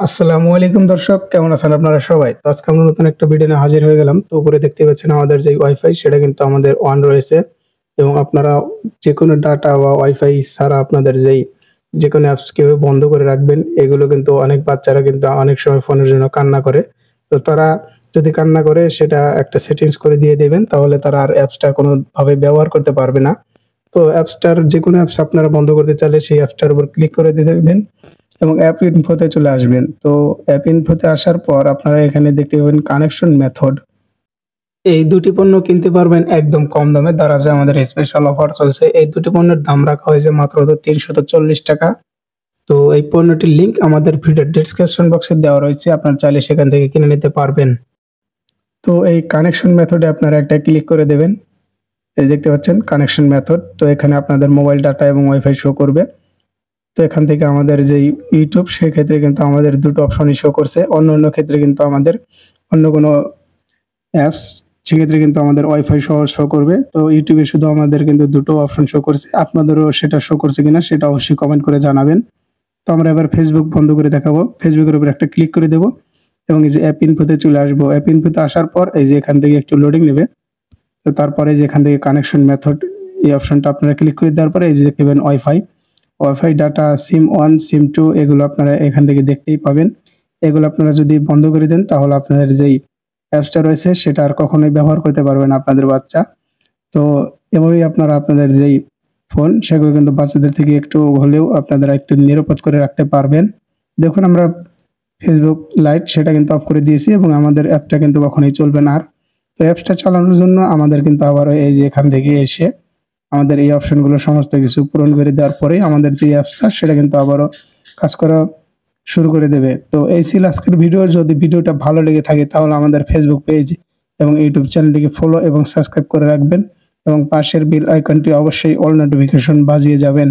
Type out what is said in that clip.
আসসালামু আলাইকুম দর্শক, কেমন আছেন আপনারা সবাই? তো আজকে আমরা নতুন একটা ভিডিও নিয়ে হাজির হয়ে গেলাম। তো উপরে দেখতে পাচ্ছেন আমাদের যে ওয়াইফাই সেটা কিন্তু আমাদের অন রয়েছে এবং আপনারা যেকোনো ডাটা বা ওয়াইফাই ছাড়া আপনাদের যেকোনো অ্যাপস কিভাবে বন্ধ করে রাখবেন, এগুলো কিন্তু অনেক বাচ্চারা কিন্তু অনেক সময় ফোনের জন্য কান্না করে। তো তারা যদি কান্না করে সেটা একটা সেটিংস করে দিয়ে দেবেন, তাহলে তারা আর অ্যাপসটা কোনোভাবে ব্যবহার করতে পারবে না। তো অ্যাপসটার যেকোনো অ্যাপস আপনারা বন্ধ করতে চাইলে সেই অ্যাপসটার উপর ক্লিক করে দিয়ে দেবেন এবং অ্যাপ ইনফোতে চলে আসবেন। তো অ্যাপ ইনফোতে আসার পর আপনারা এখানে দেখতে পাবেন কানেকশন মেথড। এই দুটি পণ্য কিনতে পারবেন একদম কম দামে। দারাজে আমাদের স্পেশাল অফার চলছে। এই দুটি পণ্যের দাম রাখা হয়েছে মাত্র ৳৩৪০। তো এই পণ্যটির লিঙ্ক আমাদের ভিডিওর ডেসক্রিপশন বক্সে দেওয়া রয়েছে। আপনারা চাইলে সেখান থেকে কিনে নিতে পারবেন। তো এই কানেকশন মেথডে আপনারা একটা ক্লিক করে দেবেন। এই দেখতে পাচ্ছেন কানেকশন মেথড। তো এখানে আপনাদের মোবাইল ডাটা এবং ওয়াইফাই শো করবে। তো এখান থেকে আমাদের যেই ইউটিউব সেক্ষেত্রে কিন্তু আমাদের দুটো অপশনই শো করছে। অন্য ক্ষেত্রে কিন্তু আমাদের অন্য কোনো অ্যাপস সেক্ষেত্রে কিন্তু আমাদের ওয়াইফাই সহ শো করবে। তো ইউটিউবে শুধু আমাদের কিন্তু দুটো অপশন শো করছে। আপনাদেরও সেটা শো করছে কিনা সেটা অবশ্যই কমেন্ট করে জানাবেন। তো আমরা এবার ফেসবুক বন্ধ করে দেখাবো। ফেসবুকের উপর একটা ক্লিক করে দেব এবং এই যে অ্যাপ ইনফোতে চলে আসবো। অ্যাপ ইনফোতে আসার পর এই যে এখান থেকে একটু লোডিং নেবে। তো তারপরে যে এখান থেকে কানেকশন মেথড এই অপশনটা আপনারা ক্লিক করে দেওয়ার পরে এই যে দেখতে পাবেন ওয়াইফাই ডাটা সিম 1, সিম 2 এগুলো আপনারা এখান থেকে দেখতেই পাবেন। এগুলো আপনারা যদি বন্ধ করে দেন তাহলে আপনাদের যেই অ্যাপসটা রয়েছে সেটা আর কখনোই ব্যবহার করতে পারবে না আপনাদের বাচ্চা। তো এভাবেই আপনারা আপনাদের যেই ফোন সেগুলো কিন্তু বাচ্চাদের থেকে একটু হলেও আপনারা একটু নিরাপদ করে রাখতে পারবেন। দেখুন আমরা ফেসবুক লাইট সেটা কিন্তু অফ করে দিয়েছি এবং আমাদের অ্যাপটা কিন্তু কখনোই চলবে না আর। তো অ্যাপসটা চালানোর জন্য আমাদের কিন্তু আবারও এই যে এখান থেকে এসে আমাদের এই অপশনগুলো সমস্ত কিছু পূরণ করে দেওয়ার পরেই আমাদের যে অ্যাপসটা সেটা কিন্তু আবারও কাজ করা শুরু করে দেবে। তো এই ছিল আজকের ভিডিও। যদি ভিডিওটা ভালো লেগে থাকে তাহলে আমাদের ফেসবুক পেজ এবং ইউটিউব চ্যানেলটিকে ফলো এবং সাবস্ক্রাইব করে রাখবেন এবং পাশের বেল আইকনটি অবশ্যই অল নোটিফিকেশন বাজিয়ে যাবেন।